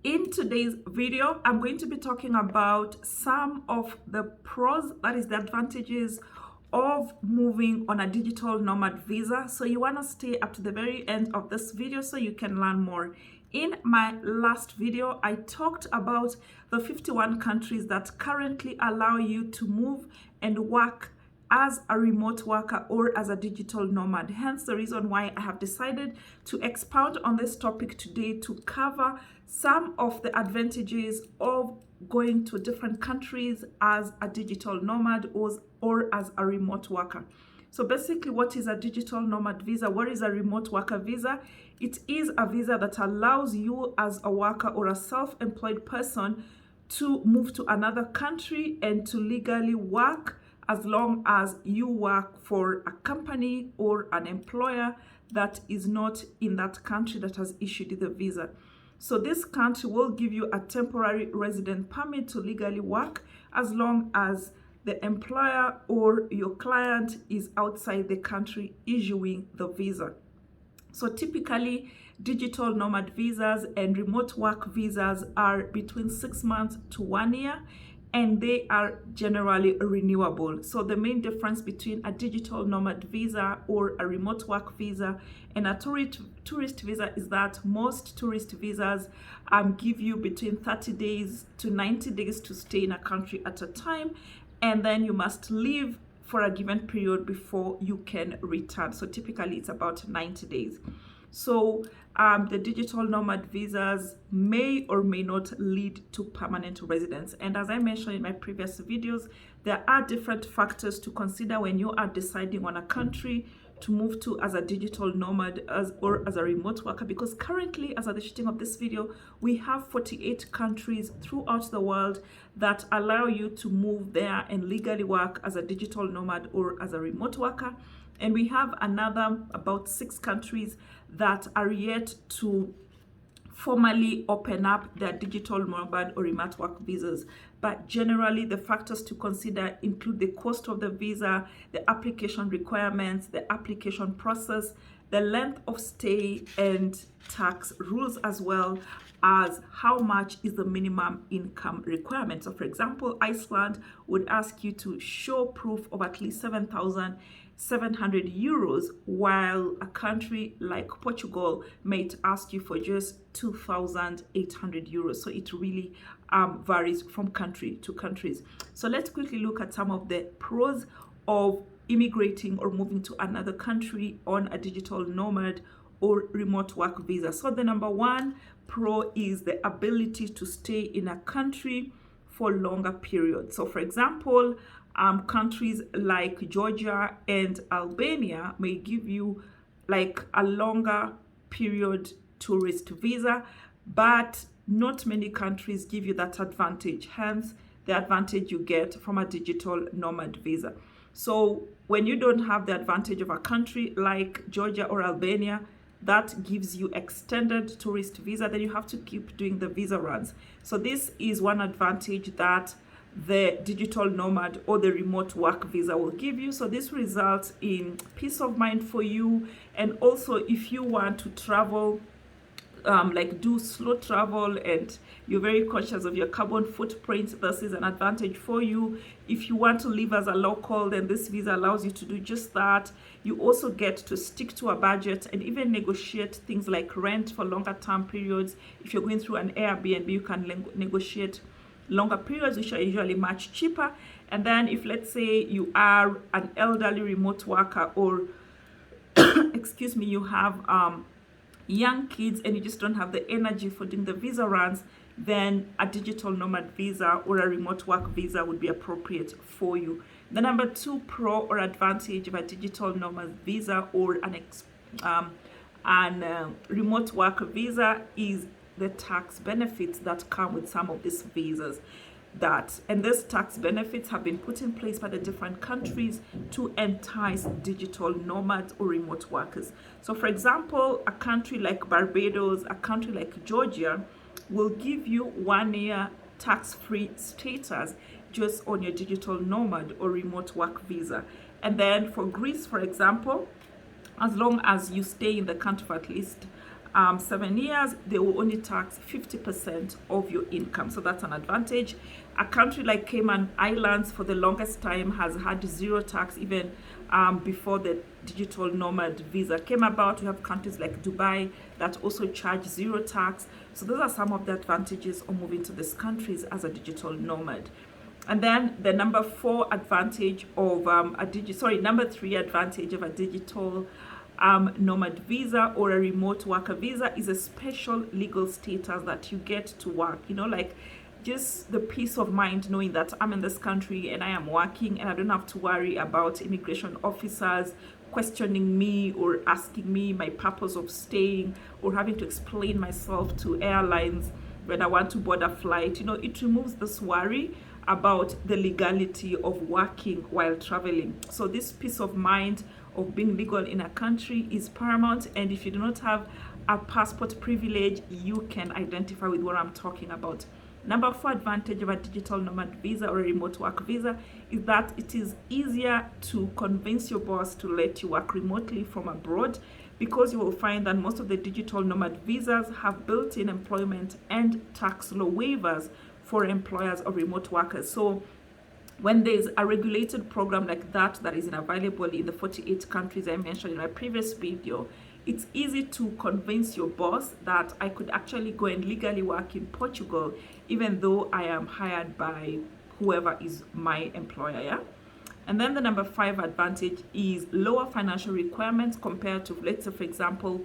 In today's video, I'm going to be talking about some of the pros, that is the advantages of moving on a digital nomad visa. So you want to stay up to the very end of this video so you can learn more. In my last video, I talked about the 51 countries that currently allow you to move and work as a remote worker or as a digital nomad. Hence the reason why I have decided to expound on this topic today to cover some of the advantages of going to different countries as a digital nomad or as a remote worker. So basically, what is a digital nomad visa? What is a remote worker visa? It is a visa that allows you as a worker or a self-employed person to move to another country and to legally work as long as you work for a company or an employer that is not in that country that has issued the visa. So this country will give you a temporary resident permit to legally work as long as the employer or your client is outside the country issuing the visa. So typically, digital nomad visas and remote work visas are between 6 months to 1 year, and they are generally renewable. So the main difference between a digital nomad visa or a remote work visa and a tourist visa is that most tourist visas give you between 30 days to 90 days to stay in a country at a time, and then you must leave for a given period before you can return. So typically it's about 90 days. So the digital nomad visas may or may not lead to permanent residence. And as I mentioned in my previous videos, there are different factors to consider when you are deciding on a country to move to as a digital nomad or as a remote worker, because currently, as at the shooting of this video, we have 48 countries throughout the world that allow you to move there and legally work as a digital nomad or as a remote worker. And we have another about 6 countries that are yet to formally open up their digital nomad or remote work visas. But generally, the factors to consider include the cost of the visa, the application requirements, the application process, the length of stay, and tax rules, as well as how much is the minimum income requirement. So for example, Iceland would ask you to show proof of at least 7,700 euros, while a country like Portugal might ask you for just 2,800 euros. So it really varies from country to countries. So let's quickly look at some of the pros of immigrating or moving to another country on a digital nomad or remote work visa. So the number one pro is the ability to stay in a country for longer periods. So for example, countries like Georgia and Albania may give you like a longer period tourist visa, but not many countries give you that advantage, hence the advantage you get from a digital nomad visa. So when you don't have the advantage of a country like Georgia or Albania that gives you extended tourist visa, then you have to keep doing the visa runs. So this is one advantage that the digital nomad or the remote work visa will give you. So this results in peace of mind for you. And also, if you want to travel, like do slow travel and you're very conscious of your carbon footprint, this is an advantage for you. If you want to live as a local, then this visa allows you to do just that. You also get to stick to a budget and even negotiate things like rent for longer term periods. If you're going through an Airbnb, you can negotiate longer periods, which are usually much cheaper. And then if, let's say, you are an elderly remote worker or excuse me, you have young kids and you just don't have the energy for doing the visa runs, then a digital nomad visa or a remote work visa would be appropriate for you. The number two pro or advantage of a digital nomad visa or an remote work visa is the tax benefits that come with some of these visas. And these tax benefits have been put in place by the different countries to entice digital nomads or remote workers. So for example, a country like Barbados, a country like Georgia will give you 1 year tax-free status just on your digital nomad or remote work visa. And then for Greece, for example, as long as you stay in the country for at least 7 years, they will only tax 50% of your income. So that's an advantage. A country like Cayman Islands for the longest time has had zero tax, even before the digital nomad visa came about. We have countries like Dubai that also charge zero tax. So those are some of the advantages of moving to these countries as a digital nomad. And then the number 3 advantage of a digital nomad visa or a remote worker visa is a special legal status that you get to work, like just the peace of mind knowing that I'm in this country and I am working and I don't have to worry about immigration officers questioning me or asking me my purpose of staying or having to explain myself to airlines when I want to board a flight. It removes this worry about the legality of working while traveling. So this peace of mind of being legal in a country is paramount, and if you do not have a passport privilege, you can identify with what I'm talking about. Number 4 advantage of a digital nomad visa or a remote work visa is that it is easier to convince your boss to let you work remotely from abroad, because you will find that most of the digital nomad visas have built-in employment and tax law waivers for employers of remote workers. So when there's a regulated program like that is available in the 48 countries I mentioned in my previous video, it's easy to convince your boss that I could actually go and legally work in Portugal even though I am hired by whoever is my employer. Yeah. And then the number 5 advantage is lower financial requirements compared to, let's say, for example,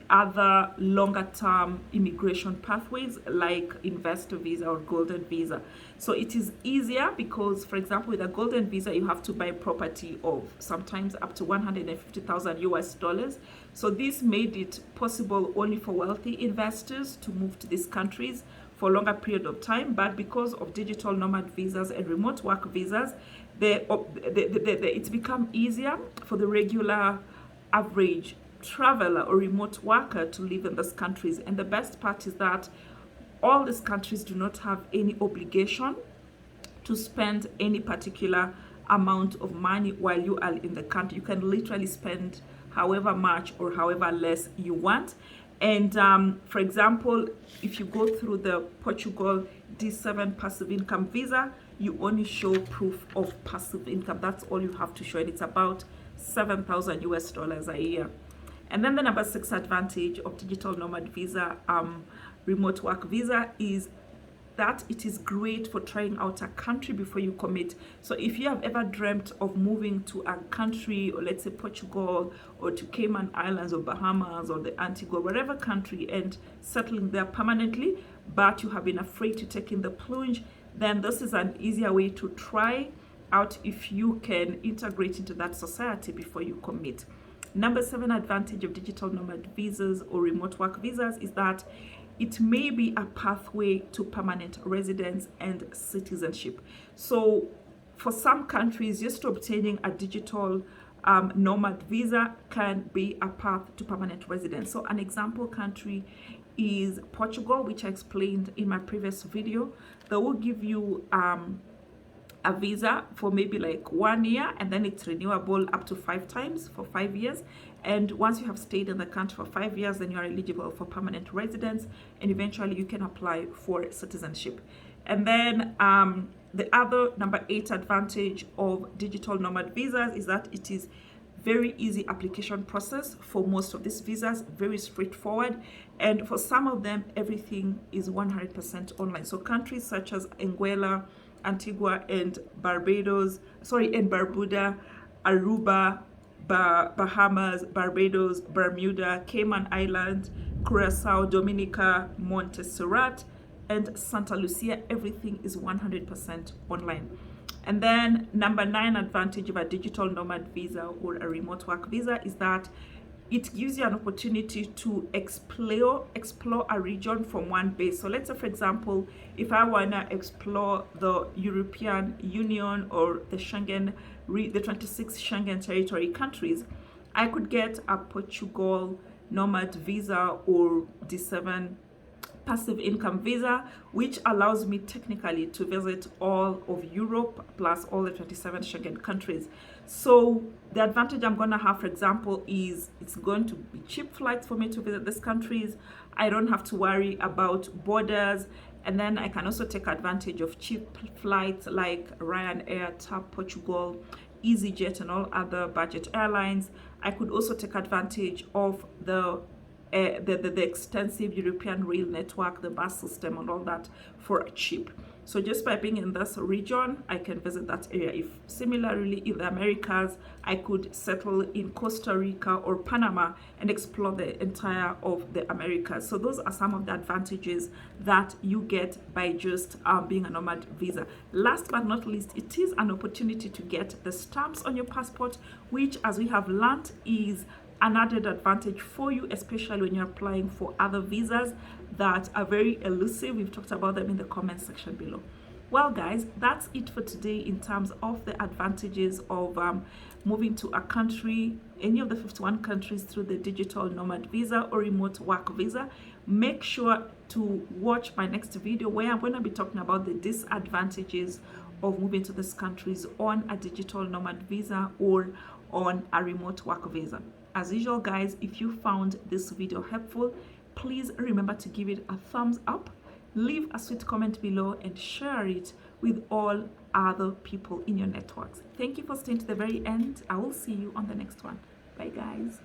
other longer term immigration pathways like investor visa or golden visa. So it is easier because, for example, with a golden visa, you have to buy property of sometimes up to 150,000 US dollars. So this made it possible only for wealthy investors to move to these countries for a longer period of time. But because of digital nomad visas and remote work visas, it's become easier for the regular average traveler or remote worker to live in these countries. And the best part is that all these countries do not have any obligation to spend any particular amount of money while you are in the country. You can literally spend however much or however less you want. And for example, if you go through the Portugal D7 passive income visa, you only show proof of passive income. That's all you have to show, and it's about 7,000 US dollars a year. And then the number 6 advantage of digital nomad visa, remote work visa, is that it is great for trying out a country before you commit. So if you have ever dreamt of moving to a country, or let's say Portugal or to Cayman Islands or Bahamas or the Antigua, whatever country, and settling there permanently, but you have been afraid to take in the plunge, then this is an easier way to try out if you can integrate into that society before you commit. Number 7 advantage of digital nomad visas or remote work visas is that it may be a pathway to permanent residence and citizenship. So for some countries, just obtaining a digital nomad visa can be a path to permanent residence. So an example country is Portugal, which I explained in my previous video. They will give you a visa for maybe like 1 year, and then it's renewable up to 5 times for 5 years. And once you have stayed in the country for 5 years, then you are eligible for permanent residence, and eventually you can apply for citizenship. And then the other number 8 advantage of digital nomad visas is that it is very easy application process for most of these visas, very straightforward, and for some of them everything is 100% online. So countries such as Anguilla, Antigua and Barbuda, Aruba, Bahamas, Barbados, Bermuda, Cayman Islands, Curacao, Dominica, Montserrat, and Santa Lucia, everything is 100% online. And then number 9 advantage of a digital nomad visa or a remote work visa is that it gives you an opportunity to explore a region from one base. So let's say, for example, if I want to explore the European Union or the 26 Schengen territory countries, I could get a Portugal nomad visa or D7 passive income visa, which allows me technically to visit all of Europe plus all the 27 Schengen countries. So the advantage I'm going to have, for example, is it's going to be cheap flights for me to visit these countries. I don't have to worry about borders. And then I can also take advantage of cheap flights like Ryanair, TAP Portugal, EasyJet, and all other budget airlines. I could also take advantage of the extensive European rail network, the bus system, and all that for cheap. So just by being in this region, I can visit that area. If similarly in the Americas, I could settle in Costa Rica or Panama and explore the entire of the Americas. So those are some of the advantages that you get by just being a nomad visa. Last but not least, it is an opportunity to get the stamps on your passport, which, as we have learned, is an added advantage for you, especially when you're applying for other visas that are very elusive. We've talked about them in the comment section below. Well guys, that's it for today in terms of the advantages of moving to a country, any of the 51 countries, through the digital nomad visa or remote work visa. Make sure to watch my next video where I'm going to be talking about the disadvantages of moving to these countries on a digital nomad visa or on a remote work visa. As usual guys, if you found this video helpful, please remember to give it a thumbs up, leave a sweet comment below, and share it with all other people in your networks. Thank you for staying to the very end. I will see you on the next one. Bye guys.